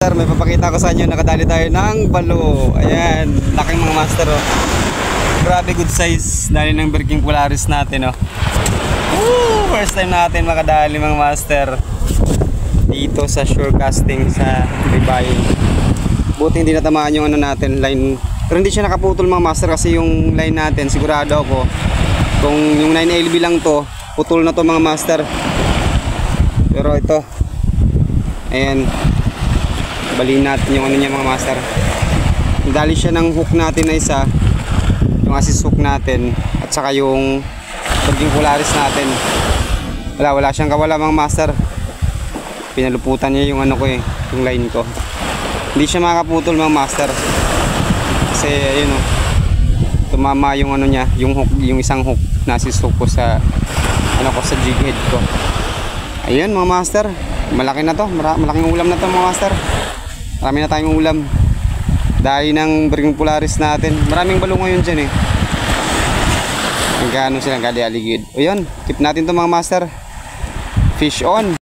Sir, may papakita ko sa inyo, nakadali tayo ng balo. Ayan, laking mga master oh. Grabe good size, dali ng Berking Polaris natin oh. Woo! First time natin makadali mga master dito sa shore casting sa Libayan. Buti hindi natamaan yung ano natin, line. Pero hindi siya nakaputol mga master kasi yung line natin, sigurado ako kung yung 9LB lang to, putol na to mga master. Pero ito, ayan, baliin natin yung ano niya mga master. Dali siya ng hook natin na isa, yung assist hook natin, at saka yung Berking Polaris natin. Wala siyang kawala mga master. Pinaluputan niya yung ano ko eh, yung line ko. Hindi siya makaputol mga master. Kasi ayun oh, tumama yung ano niya, yung hook, yung isang hook na assist hook ko sa ano ko, sa jig head ko. Ayun mga master, malaki na to, malaking ulam na to mga master. Marami na tayong ulam dahil ng Berking Polaris natin. Maraming balo ngayon dyan eh. Hanggang ano silang kadi aligid. O yun, keep natin to mga master. Fish on.